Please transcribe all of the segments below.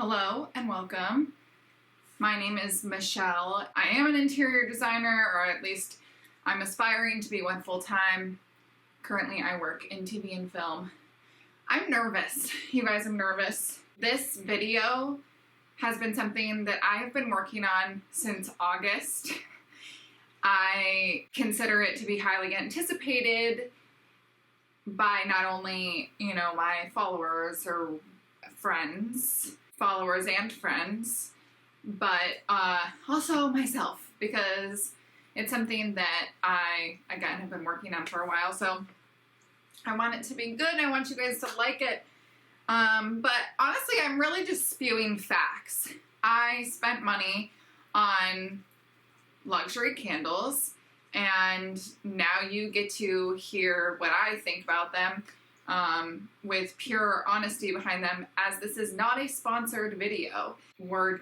Hello and welcome. My name is Michelle. I am an interior designer, or at least I'm aspiring to be one full-time. Currently I work in TV and film. I'm nervous. You guys, I'm nervous. This video has been something that I have been working on since August. I consider it to be highly anticipated by not only, my followers and friends, but also myself, because it's something that I, again, have been working on for a while. So I want it to be good. I want you guys to like it. But honestly, I'm really just spewing facts. I spent money on luxury candles, and now you get to hear what I think about them with pure honesty behind them, as this is not a sponsored video. We're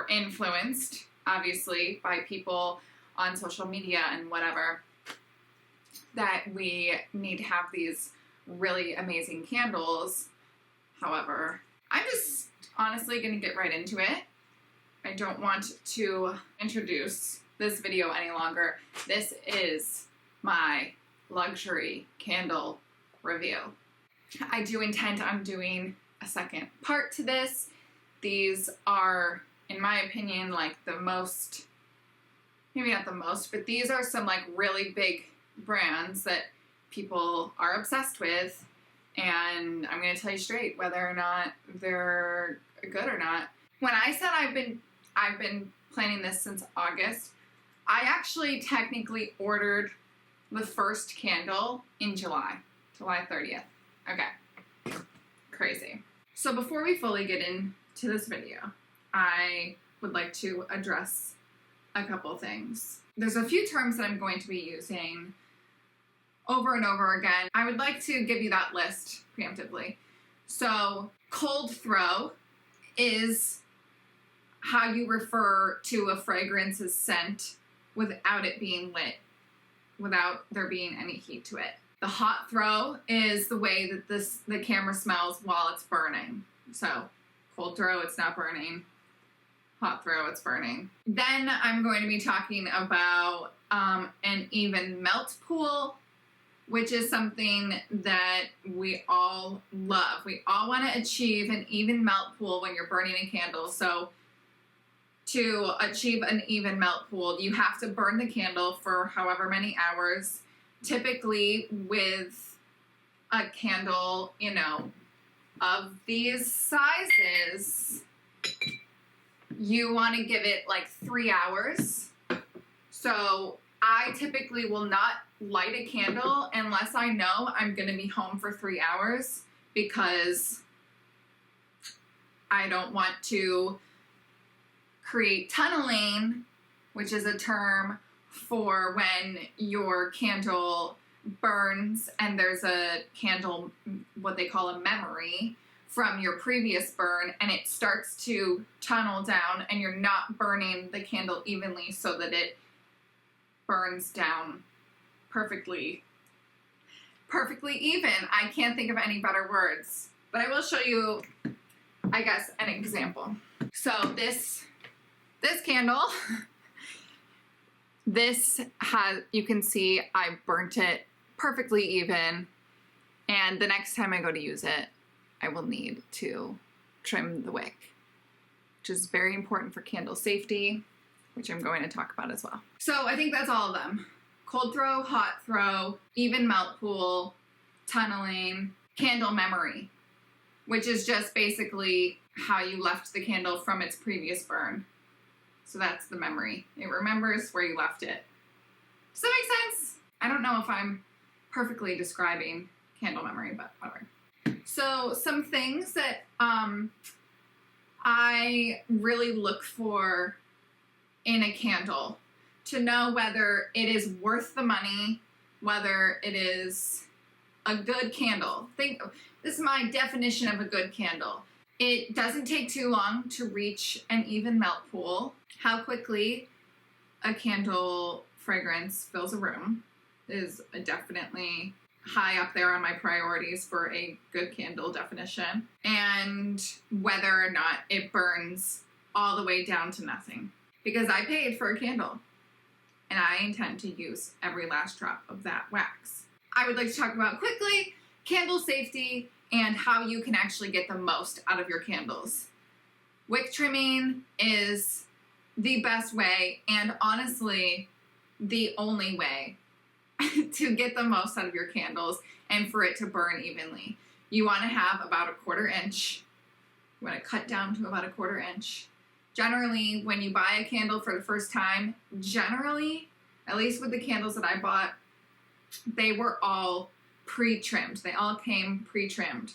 influenced, obviously, by people on social media and whatever, that we need to have these really amazing candles. However, I'm just honestly going to get right into it. I don't want to introduce this video any longer. This is my luxury candle review. I do intend on doing a second part to this. These are, in my opinion, like the most, maybe not the most, but these are some like really big brands that people are obsessed with, and I'm going to tell you straight whether or not they're good or not. When I said I've been planning this since August, I actually technically ordered the first candle in July 30th. Okay, crazy. So before we fully get into this video, I would like to address a couple things. There's a few terms that I'm going to be using over and over again. I would like to give you that list preemptively. So cold throw is how you refer to a fragrance's scent without it being lit, without there being any heat to it. The hot throw is the way that the camera smells while it's burning. So cold throw, it's not burning. Hot throw, it's burning. Then I'm going to be talking about an even melt pool, which is something that we all love. We all want to achieve an even melt pool when you're burning a candle. So to achieve an even melt pool, you have to burn the candle for however many hours. Typically with a candle, of these sizes, you want to give it like 3 hours. So I typically will not light a candle unless I know I'm going to be home for 3 hours, because I don't want to create tunneling, which is a term for when your candle burns and there's a candle, what they call a memory, from your previous burn, and it starts to tunnel down and you're not burning the candle evenly so that it burns down perfectly even. I can't think of any better words, but I will show you, I guess, an example. So this candle, you can see I burnt it perfectly even, and the next time I go to use it, I will need to trim the wick, which is very important for candle safety, which I'm going to talk about as well. So I think that's all of them. Cold throw, hot throw, even melt pool, tunneling, candle memory, which is just basically how you left the candle from its previous burn. So that's the memory. It remembers where you left it. Does that make sense? I don't know if I'm perfectly describing candle memory, but whatever. So some things that I really look for in a candle to know whether it is worth the money, whether it is a good candle. This is my definition of a good candle. It doesn't take too long to reach an even melt pool. How quickly a candle fragrance fills a room is definitely high up there on my priorities for a good candle definition, and whether or not it burns all the way down to nothing. Because I paid for a candle, and I intend to use every last drop of that wax. I would like to talk about quickly candle safety and how you can actually get the most out of your candles. Wick trimming is the best way, and honestly, the only way to get the most out of your candles and for it to burn evenly. You want to have about a 1/4 inch. You want to cut down to about a 1/4 inch. Generally, when you buy a candle for the first time, generally, at least with the candles that I bought, they were all pre-trimmed. They all came pre-trimmed.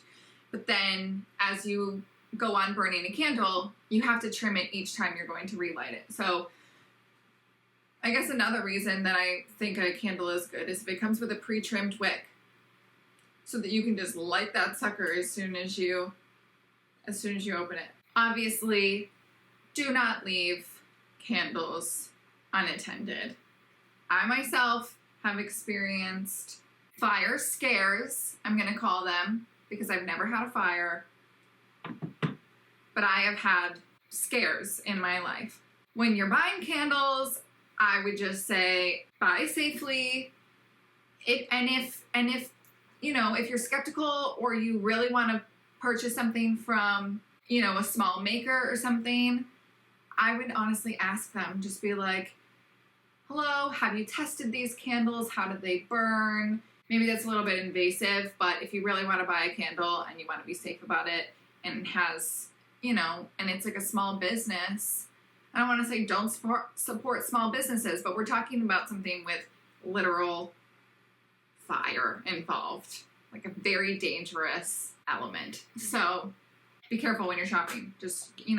But then as you go on burning a candle, you have to trim it each time you're going to relight it. So I guess another reason that I think a candle is good is if it comes with a pre-trimmed wick, so that you can just light that sucker as soon as you open it. Obviously, do not leave candles unattended. I myself have experienced fire scares, I'm going to call them, because I've never had a fire, but I have had scares in my life. When you're buying candles, I would just say buy safely. If you're skeptical or you really want to purchase something from, a small maker or something, I would honestly ask them, just be like, hello, have you tested these candles? How did they burn? Maybe that's a little bit invasive, but if you really want to buy a candle and you want to be safe about it, and it has, and it's like a small business, I don't want to say don't support small businesses, but we're talking about something with literal fire involved, like a very dangerous element. So be careful when you're shopping. Just, I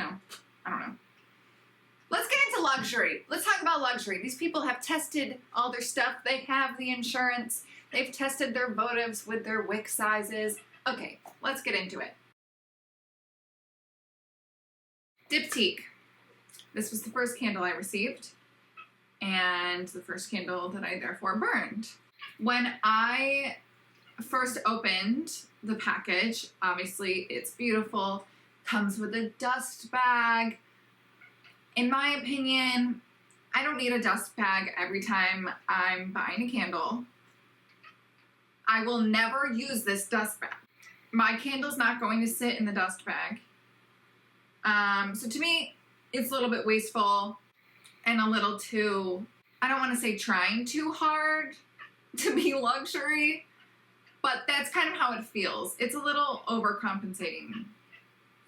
don't know. Let's get into luxury. Let's talk about luxury. These people have tested all their stuff. They have the insurance. They've tested their votives with their wick sizes. Okay, let's get into it. Diptyque. This was the first candle I received, and the first candle that I therefore burned. When I first opened the package, obviously it's beautiful, comes with a dust bag. In my opinion, I don't need a dust bag every time I'm buying a candle. I will never use this dust bag. My candle's not going to sit in the dust bag. So to me, it's a little bit wasteful and a little too, I don't want to say trying too hard to be luxury, but that's kind of how it feels. It's a little overcompensating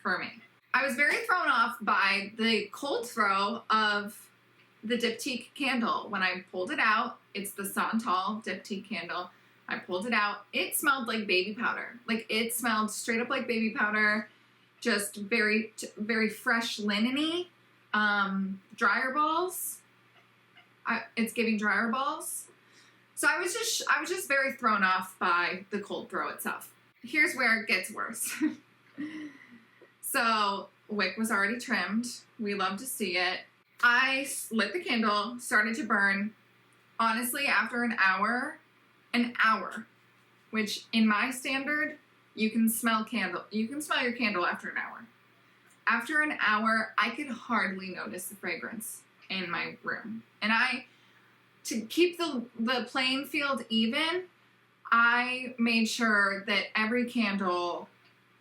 for me. I was very thrown off by the cold throw of the Diptyque candle. When I pulled it out, it's the Santal Diptyque candle. I pulled it out. It smelled like baby powder. Like, it smelled straight up like baby powder. Just very, very fresh linen-y. Dryer balls. It's giving dryer balls. So I was just very thrown off by the cold throw itself. Here's where it gets worse. So wick was already trimmed. We love to see it. I lit the candle, started to burn. Honestly, after an hour, which in my standard, you can smell your candle after an hour. After an hour, I could hardly notice the fragrance in my room. And to keep the playing field even, I made sure that every candle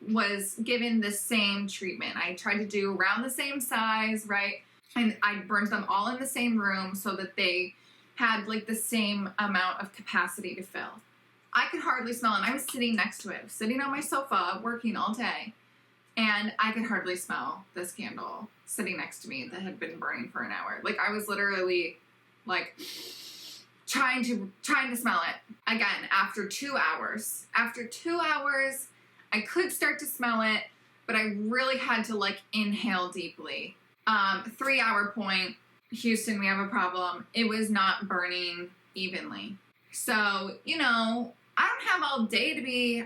was given the same treatment. I tried to do around the same size, right? And I burned them all in the same room so that they had like the same amount of capacity to fill. I could hardly smell it. I was sitting next to it, sitting on my sofa, working all day, and I could hardly smell this candle sitting next to me that had been burning for an hour. Like, I was literally like trying to smell it again after 2 hours. After 2 hours, I could start to smell it, but I really had to like inhale deeply. 3 hour point, Houston, we have a problem. It was not burning evenly. So, I don't have all day to be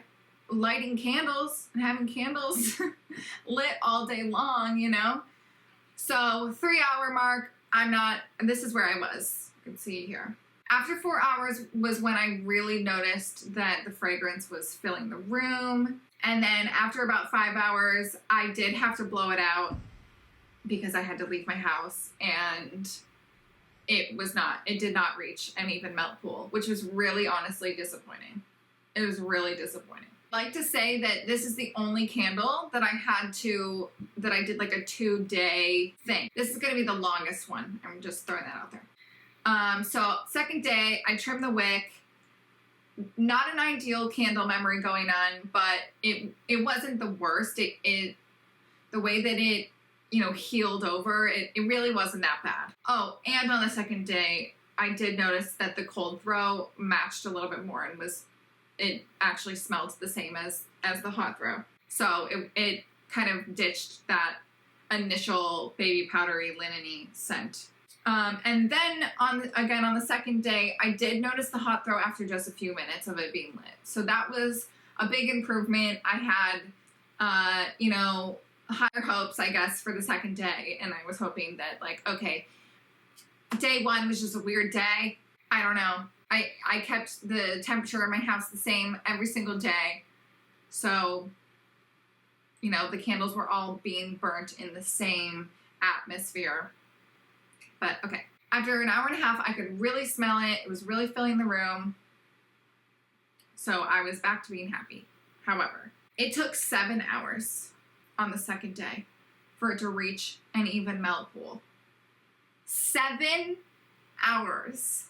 lighting candles and having candles lit all day long, So 3 hour mark, this is where I was. You can see here. After 4 hours was when I really noticed that the fragrance was filling the room. And then after about 5 hours, I did have to blow it out because I had to leave my house, and it did not reach an even melt pool, which was really honestly disappointing. It was really disappointing. I like to say that this is the only candle that I did like a 2-day thing. This is going to be the longest one. I'm just throwing that out there. So second day, I trimmed the wick. Not an ideal candle memory going on, but it wasn't the worst. The way that it, healed over, it really wasn't that bad. Oh, and on the second day, I did notice that the cold throw matched a little bit more and it actually smelled the same as the hot throw. So it kind of ditched that initial baby powdery linen-y scent. And then on the second day, I did notice the hot throw after just a few minutes of it being lit. So that was a big improvement. I had, higher hopes, I guess, for the second day. And I was hoping that, okay, day one was just a weird day. I don't know. I kept the temperature in my house the same every single day. So, the candles were all being burnt in the same atmosphere. But, okay. After an hour and a half, I could really smell it. It was really filling the room. So I was back to being happy. However, it took 7 hours on the second day for it to reach an even melt pool. 7 hours.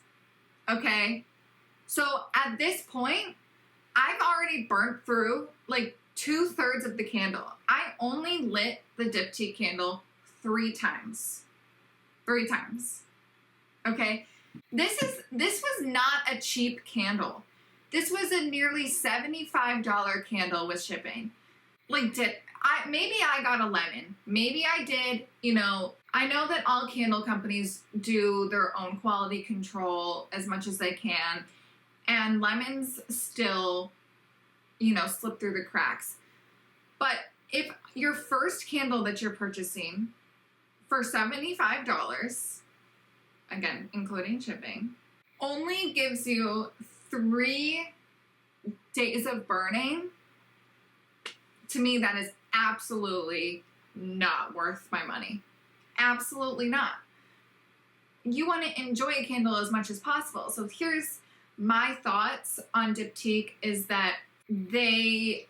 Okay? So at this point, I've already burnt through 2/3 of the candle. I only lit the diptyque candle 3 times. 3 times. Okay? This was not a cheap candle. This was a nearly $75 candle with shipping. Maybe I got a lemon. Maybe I did, I know that all candle companies do their own quality control as much as they can, and lemons still, slip through the cracks. But if your first candle that you're purchasing for $75, again, including shipping, only gives you 3 days of burning, to me, that is absolutely not worth my money. Absolutely not. You want to enjoy a candle as much as possible. So here's my thoughts on diptyque is that this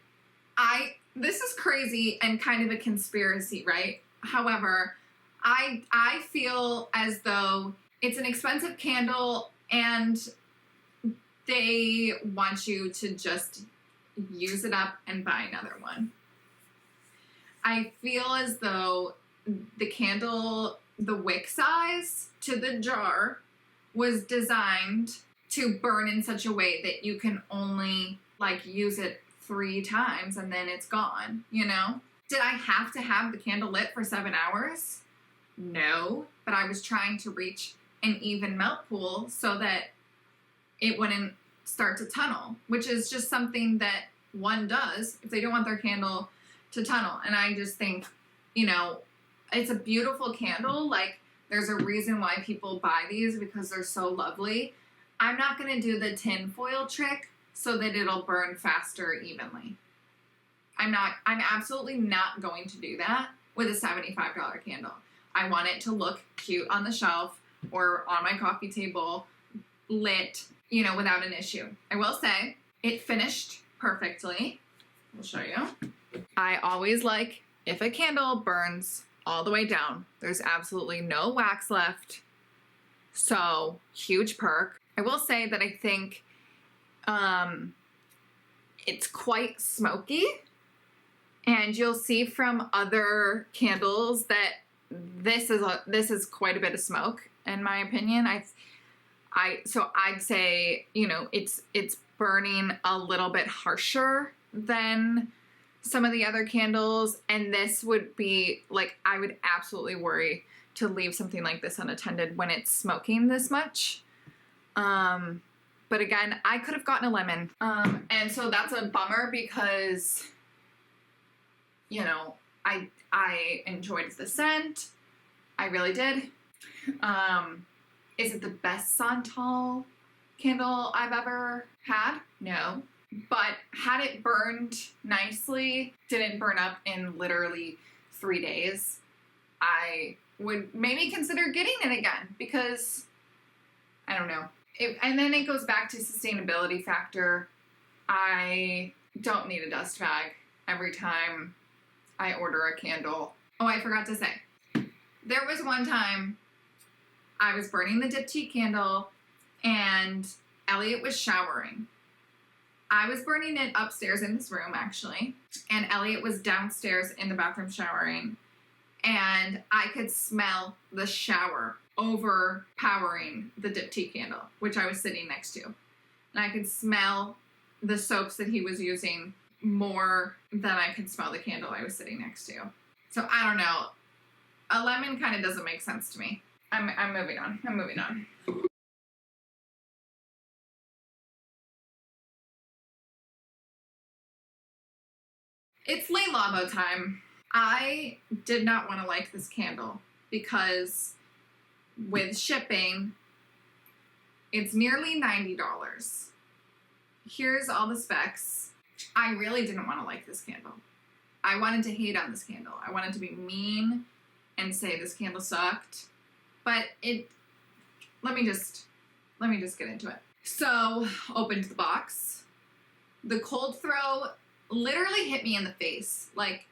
is crazy and kind of a conspiracy, right? However, I feel as though it's an expensive candle and they want you to just use it up and buy another one. I feel as though the candle, the wick size to the jar was designed to burn in such a way that you can only use it 3 times and then it's gone, Did I have to have the candle lit for 7 hours? No, but I was trying to reach an even melt pool so that it wouldn't start to tunnel, which is just something that one does if they don't want their candle to tunnel. And I just think, it's a beautiful candle. There's a reason why people buy these because they're so lovely. I'm not going to do the tin foil trick so that it'll burn faster evenly. I'm absolutely not going to do that with a $75 candle. I want it to look cute on the shelf or on my coffee table, lit, without an issue. I will say it finished perfectly. I'll show you. I always if a candle burns all the way down, there's absolutely no wax left. So, huge perk. I will say that I think it's quite smoky. And you'll see from other candles that this is quite a bit of smoke, in my opinion. So I'd say, it's burning a little bit harsher than some of the other candles. And this would be I would absolutely worry to leave something like this unattended when it's smoking this much. But again, I could have gotten a lemon. And so that's a bummer because, I enjoyed the scent. I really did. Is it the best Santal? candle I've ever had? No. But had it burned nicely, didn't burn up in literally 3 days, I would maybe consider getting it again because, I don't know. And then it goes back to sustainability factor. I don't need a dust bag every time I order a candle. Oh, I forgot to say. There was one time I was burning the diptyque candle and Elliot was showering. I was burning it upstairs in this room, actually, and Elliot was downstairs in the bathroom showering, and I could smell the shower overpowering the diptyque candle, which I was sitting next to. And I could smell the soaps that he was using more than I could smell the candle I was sitting next to. So I don't know. A lemon kind of doesn't make sense to me. I'm moving on. I'm moving on. It's Le Labo time. I did not want to like this candle because with shipping, it's nearly $90. Here's all the specs. I really didn't want to like this candle. I wanted to hate on this candle. I wanted to be mean and say this candle sucked. But let me just get into it. So, opened the box. The cold throw literally hit me in the face. Like,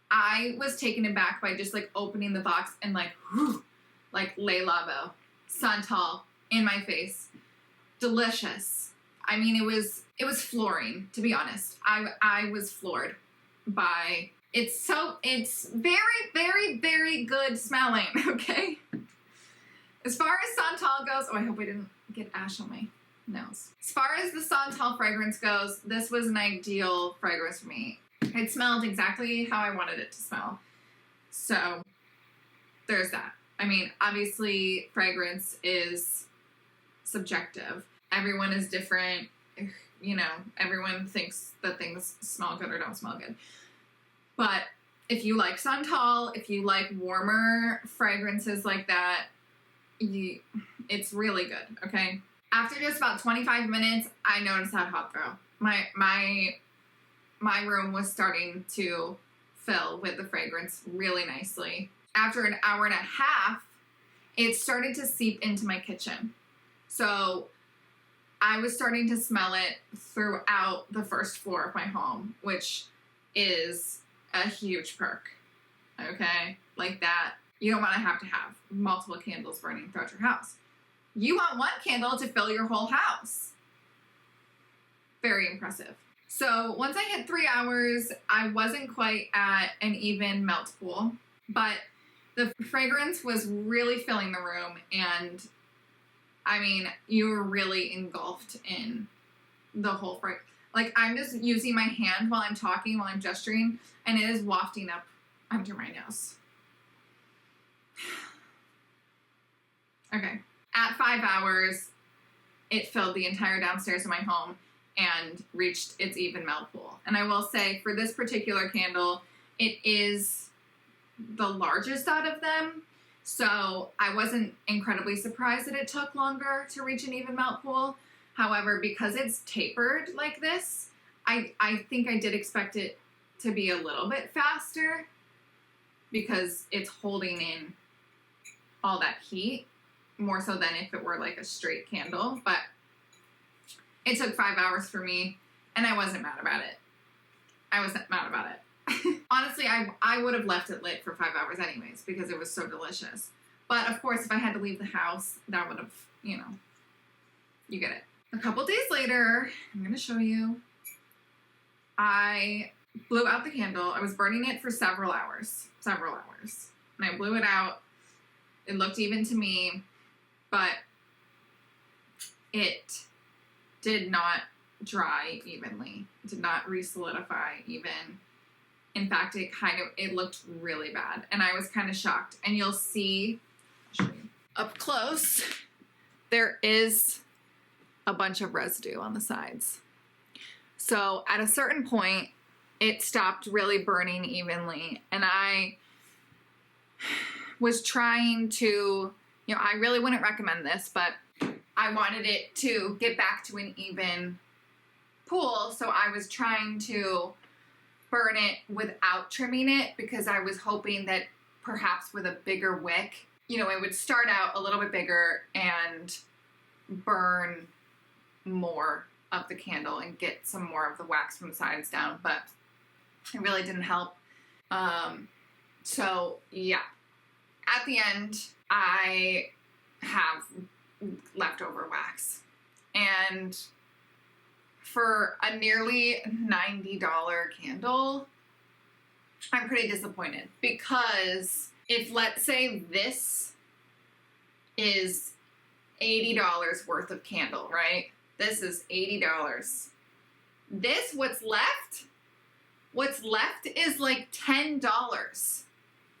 I was taken aback by just like opening the box and like, whew, like Le Labo, Santal in my face. Delicious. I mean, it was flooring, to be honest. I was floored by it's very, very, very good smelling, okay? As far as Santal goes, oh, I hope I didn't get ash on my nose. As far as the Santal fragrance goes, this was an ideal fragrance for me. It smelled exactly how I wanted it to smell. So, there's that. I mean, obviously, fragrance is subjective. Everyone is different. You know, everyone thinks that things smell good or don't smell good. But if you like Santal, if you like warmer fragrances like that, it's really good, okay? After just about 25 minutes, I noticed that hot throw. My room was starting to fill with the fragrance really nicely. After an hour and a half, it started to seep into my kitchen. So I was starting to smell it throughout the first floor of my home, which is a huge perk, okay? Like that. You don't want to have multiple candles burning throughout your house. You want one candle to fill your whole house. Very impressive. So once I hit 3 hours, I wasn't quite at an even melt pool, but the fragrance was really filling the room, and I mean, you were really engulfed in the whole fragrance. Like, I'm just using my hand while I'm talking, while I'm gesturing, and it is wafting up under my nose. Okay. At 5 hours, it filled the entire downstairs of my home and reached its even melt pool. And I will say, for this particular candle, it is the largest out of them. So I wasn't incredibly surprised that it took longer to reach an even melt pool. However, because it's tapered like this, I think I did expect it to be a little bit faster because it's holding in all that heat more so than if it were like a straight candle. But it took 5 hours for me, and I wasn't mad about it. Honestly, I would have left it lit for 5 hours anyways because it was so delicious. But of course, if I had to leave the house, that would have, you get it. A couple days later, I'm going to show you, I blew out the candle. I was burning it for several hours. And I blew it out. It looked even to me, but it did not dry evenly. It did not re-solidify even. In fact, it looked really bad, and I was kind of shocked. And you'll see, I'll show you up close, there is a bunch of residue on the sides. So at a certain point, it stopped really burning evenly, and I was trying to, I really wouldn't recommend this, but I wanted it to get back to an even pool, so I was trying to burn it without trimming it because I was hoping that perhaps with a bigger wick, you know, it would start out a little bit bigger and burn more of the candle and get some more of the wax from the sides down, but it really didn't help. So yeah, at the end, I have leftover wax, and for a nearly $90 candle, I'm pretty disappointed, because if, let's say, this is $80 worth of candle, right? This is $80. This, what's left is like $10.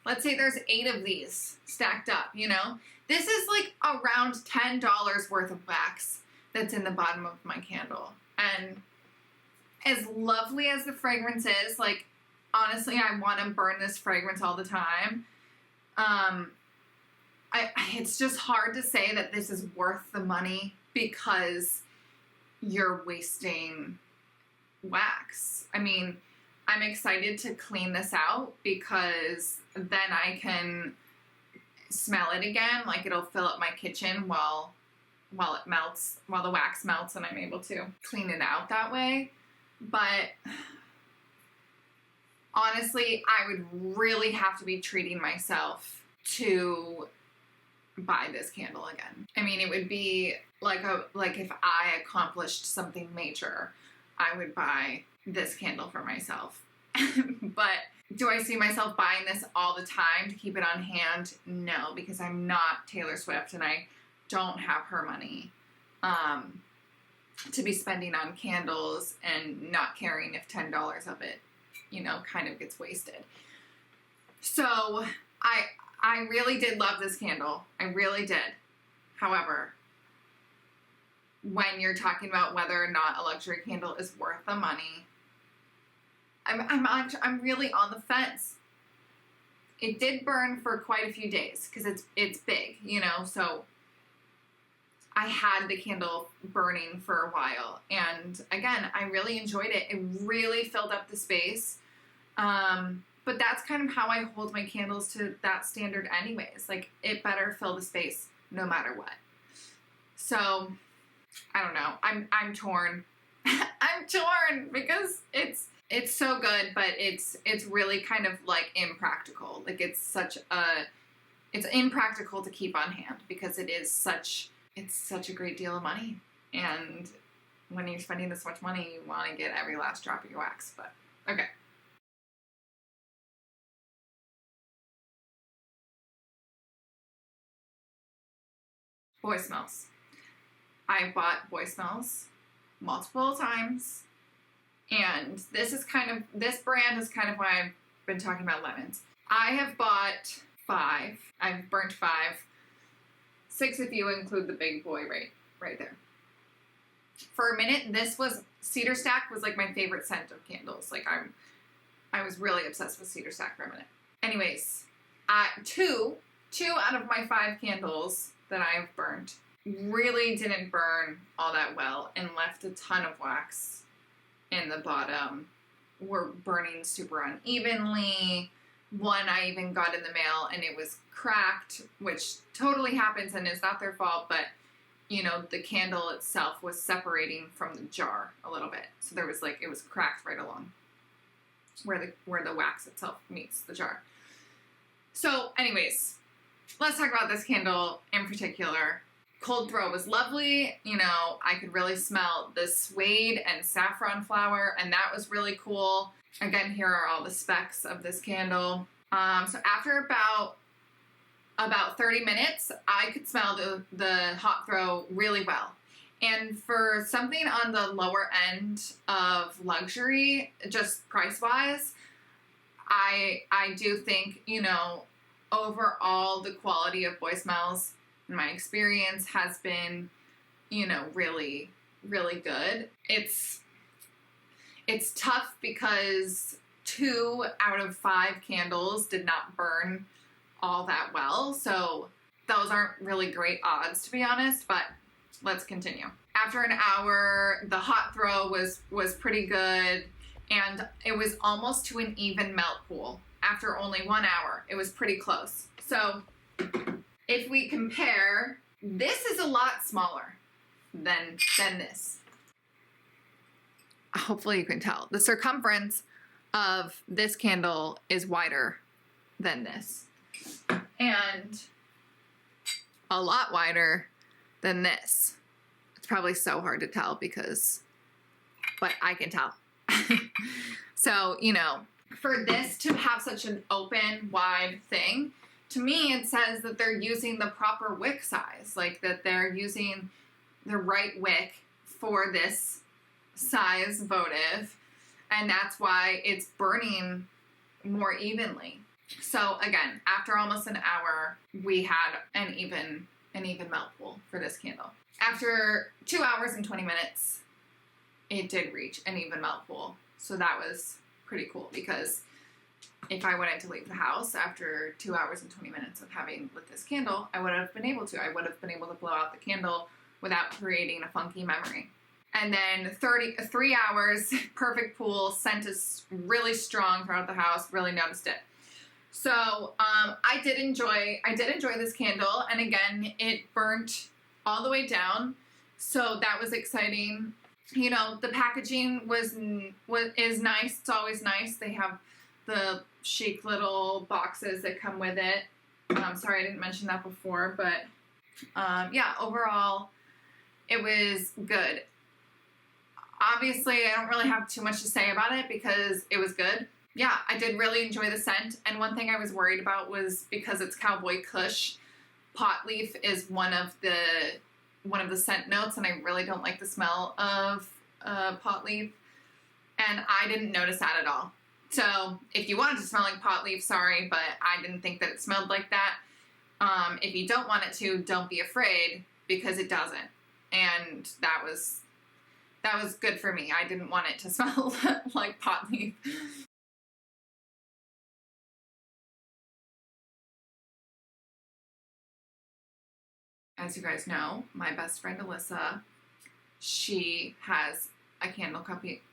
Let's say there's 8 of these stacked up, you know? This is like around $10 worth of wax that's in the bottom of my candle. And as lovely as the fragrance is, like, honestly, I want to burn this fragrance all the time. It's just hard to say that this is worth the money because you're wasting wax. I mean, I'm excited to clean this out because then I can smell it again. Like, it'll fill up my kitchen while it melts, while the wax melts, and I'm able to clean it out that way. But honestly, I would really have to be treating myself to buy this candle again. I mean, it would be like if I accomplished something major, I would buy this candle for myself. But do I see myself buying this all the time to keep it on hand? No, because I'm not Taylor Swift and I don't have her money to be spending on candles and not caring if $10 of it, you know, kind of gets wasted. So I really did love this candle. I really did. However, when you're talking about whether or not a luxury candle is worth the money, I'm really on the fence. It did burn for quite a few days because it's big, you know, so I had the candle burning for a while, and again, I really enjoyed it. It really filled up the space. But that's kind of how I hold my candles to that standard anyways. Like, it better fill the space no matter what. So, I don't know. I'm torn. I'm torn because it's so good, but it's really kind of like impractical. Like, it's impractical to keep on hand because it's such a great deal of money. And when you're spending this much money, you want to get every last drop of your wax. But okay. Boy smells. I bought Boy Smells multiple times, and this brand is kind of why I've been talking about lemons. I have bought 5. I've burnt 5. 6 if you include the big boy right there. For a minute, Cedar Stack was like my favorite scent of candles. Like, I was really obsessed with Cedar Stack for a minute. Anyways, 2 out of my 5 candles that I've burnt really didn't burn all that well and left a ton of wax in the bottom. Were burning super unevenly. One I even got in the mail and it was cracked, which totally happens and is not their fault, but you know, the candle itself was separating from the jar a little bit. So there was it was cracked right along where the wax itself meets the jar. So anyways, let's talk about this candle in particular. Cold throw was lovely. You know, I could really smell the suede and saffron flower, and that was really cool. Again, here are all the specs of this candle. So after about 30 minutes, I could smell the hot throw really well. And for something on the lower end of luxury, just price-wise, I do think, you know, overall the quality of Boy Smells, in my experience, has been, you know, really, really good. It's tough because 2 out of 5 candles did not burn all that well, so those aren't really great odds, to be honest, but let's continue. After an hour, the hot throw was pretty good, and it was almost to an even melt pool. After only 1 hour, it was pretty close. So if we compare, this is a lot smaller than this. Hopefully you can tell. The circumference of this candle is wider than this, and a lot wider than this. It's probably so hard to tell but I can tell. So, you know, for this to have such an open, wide thing, to me it says that they're using the proper wick size, like that they're using the right wick for this size votive, and that's why it's burning more evenly. So again, after almost an hour, we had an even melt pool for this candle. After 2 hours and 20 minutes, it did reach an even melt pool. So that was pretty cool, because if I wanted to leave the house after 2 hours and 20 minutes of having lit this candle, I would have been able to. I would have been able to blow out the candle without creating a funky memory. And then 3 hours, perfect pool, scent is really strong throughout the house, really noticed it. So I did enjoy this candle, and again, it burnt all the way down, so that was exciting. You know, the packaging is nice. It's always nice. They have the chic little boxes that come with it. Sorry, I didn't mention that before, but yeah, overall, it was good. Obviously, I don't really have too much to say about it because it was good. Yeah, I did really enjoy the scent, and one thing I was worried about was because it's Cowboy Kush, pot leaf is one of the scent notes, and I really don't like the smell of pot leaf, and I didn't notice that at all. So if you wanted to smell like pot leaf, sorry, but I didn't think that it smelled like that. If you don't want it to, don't be afraid, because it doesn't, and that was good for me. I didn't want it to smell like pot leaf. As you guys know, my best friend Alyssa, she has a candle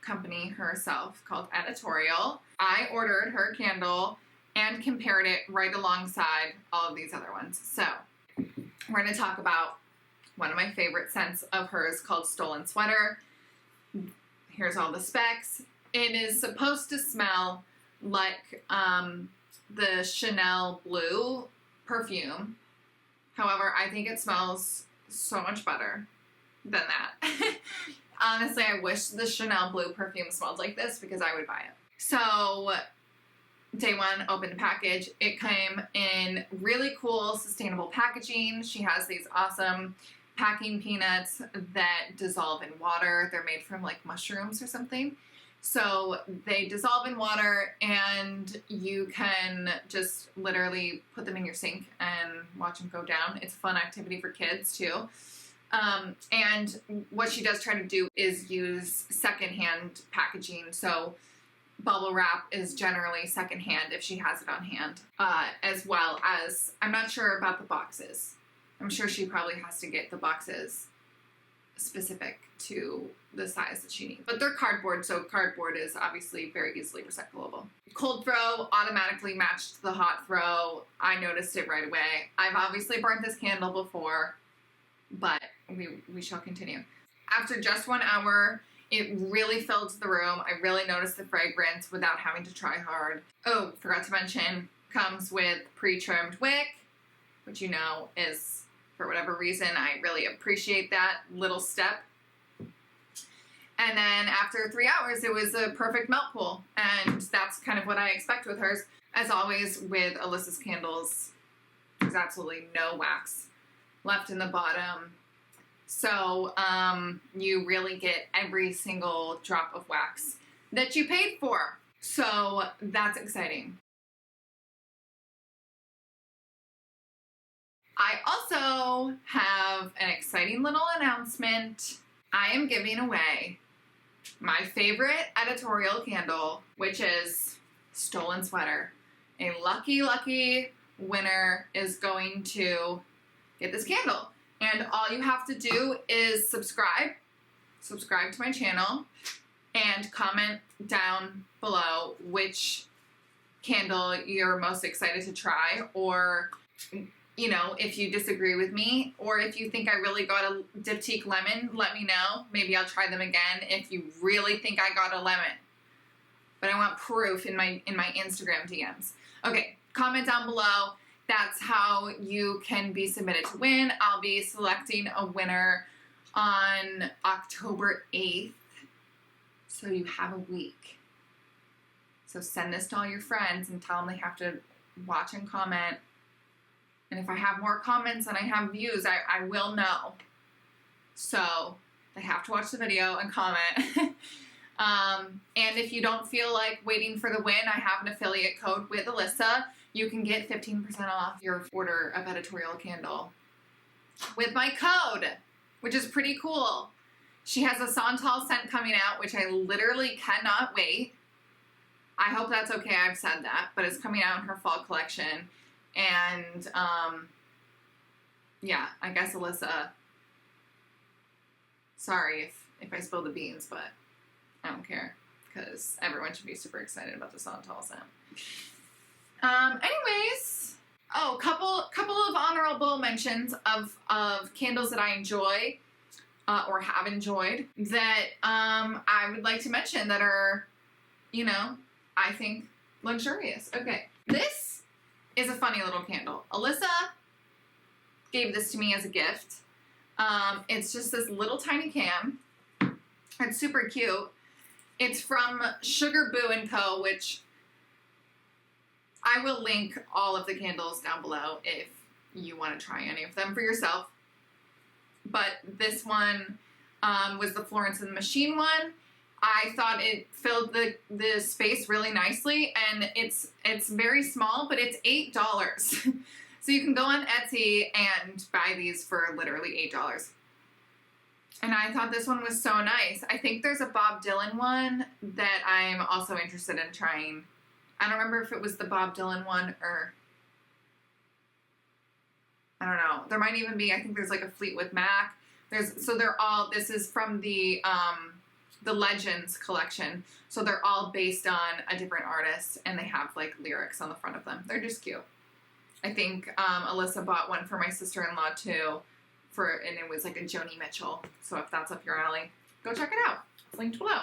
company herself called Editorial. I ordered her candle and compared it right alongside all of these other ones. So we're going to talk about one of my favorite scents of hers called Stolen Sweater. Here's all the specs. It is supposed to smell like the Chanel Blue perfume. However, I think it smells so much better than that. Honestly, I wish the Chanel Blue perfume smelled like this, because I would buy it. So, day one, opened the package. It came in really cool, sustainable packaging. She has these awesome packing peanuts that dissolve in water. They're made from like mushrooms or something. So they dissolve in water, and you can just literally put them in your sink and watch them go down. It's a fun activity for kids too. And what she does try to do is use secondhand packaging. So bubble wrap is generally secondhand if she has it on hand, as well as, I'm not sure about the boxes. I'm sure she probably has to get the boxes specific to the size that she needs. But they're cardboard, so cardboard is obviously very easily recyclable. Cold throw automatically matched the hot throw. I noticed it right away. I've obviously burnt this candle before, but we shall continue. After just 1 hour, it really filled the room. I really noticed the fragrance without having to try hard. Oh, forgot to mention, comes with pre-trimmed wick, which you know is, for whatever reason, I really appreciate that little step. And then after 3 hours, it was a perfect melt pool. And that's kind of what I expect with hers. As always, with Alyssa's candles, there's absolutely no wax left in the bottom. So you really get every single drop of wax that you paid for. So that's exciting. I also have an exciting little announcement. I am giving away my favorite editorial candle, which is Stolen Sweater. A lucky winner is going to get this candle. And all you have to do is subscribe to my channel, and comment down below which candle you're most excited to try, or, you know, if you disagree with me, or if you think I really got a Diptyque lemon, let me know. Maybe I'll try them again if you really think I got a lemon. But I want proof in my Instagram DMs. Okay, comment down below. That's how you can be submitted to win. I'll be selecting a winner on October 8th. So you have a week. So send this to all your friends and tell them they have to watch and comment. And if I have more comments than I have views, I will know. So they have to watch the video and comment. And if you don't feel like waiting for the win, I have an affiliate code with Alyssa. You can get 15% off your order of editorial candle with my code, which is pretty cool. She has a Santal scent coming out, which I literally cannot wait. I hope that's okay, I've said that, but it's coming out in her fall collection. And, yeah, I guess Alyssa, sorry if I spill the beans, but I don't care, because everyone should be super excited about the Santal scent. Anyways, oh, couple of honorable mentions of candles that I enjoy, or have enjoyed, that I would like to mention that are, you know, I think luxurious. Okay, this is a funny little candle. Alyssa gave this to me as a gift. It's just this little tiny can. It's super cute. It's from Sugar Boo & Co., which I will link all of the candles down below if you want to try any of them for yourself. But this one was the Florence and the Machine one. I thought it filled the space really nicely, and it's very small, but it's $8. So you can go on Etsy and buy these for literally $8. And I thought this one was so nice. I think there's a Bob Dylan one that I'm also interested in trying. I don't remember if it was the Bob Dylan one or, I don't know. There might even be, I think there's like a Fleetwood Mac. This is from the Legends collection. So they're all based on a different artist, and they have like lyrics on the front of them. They're just cute. I think Alyssa bought one for my sister-in-law too, and it was like a Joni Mitchell. So if that's up your alley, go check it out. It's linked below.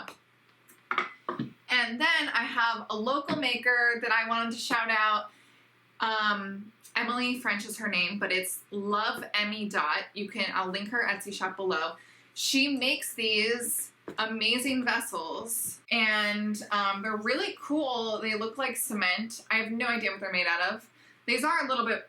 And then I have a local maker that I wanted to shout out. Emily French is her name, but it's Love Emmy Dot. I'll link her Etsy shop below. She makes these amazing vessels, and they're really cool. They look like cement. I have no idea what they're made out of. These are a little bit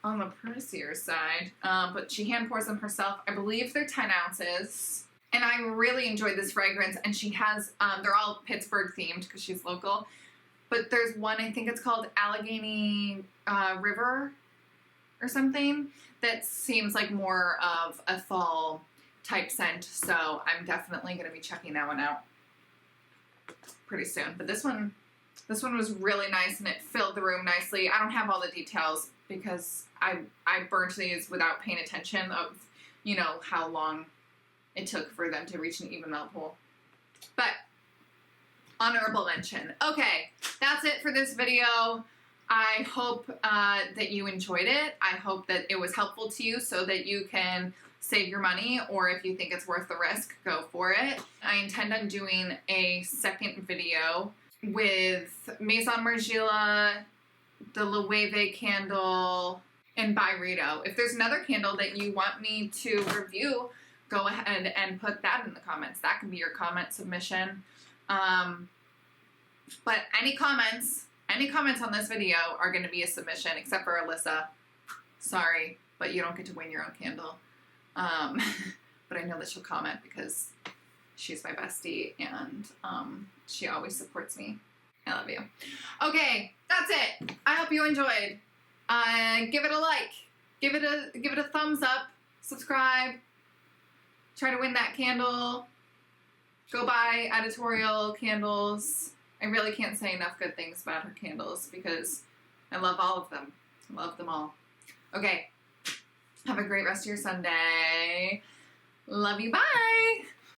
on the pricier side, but she hand pours them herself. I believe they're 10 ounces. And I really enjoyed this fragrance, and she has, they're all Pittsburgh themed because she's local. But there's one, I think it's called Allegheny River or something, that seems like more of a fall type scent. So I'm definitely going to be checking that one out pretty soon. But this one was really nice, and it filled the room nicely. I don't have all the details because I burnt these without paying attention of, you know, how long it took for them to reach an even melt pool. But honorable mention. Okay, that's it for this video. I hope that you enjoyed it. I hope that it was helpful to you so that you can save your money, or if you think it's worth the risk, go for it. I intend on doing a second video with Maison Margiela, the Loewe candle, and Byredo. If there's another candle that you want me to review, go ahead and put that in the comments. That can be your comment submission. But any comments on this video are going to be a submission, except for Alyssa. Sorry, but you don't get to win your own candle. But I know that she'll comment because she's my bestie, and she always supports me. I love you. Okay, that's it. I hope you enjoyed. Give it a like. Give it a thumbs up. Subscribe. Try to win that candle. Go buy editorial candles. I really can't say enough good things about her candles because I love all of them. I love them all. Okay. Have a great rest of your Sunday. Love you. Bye.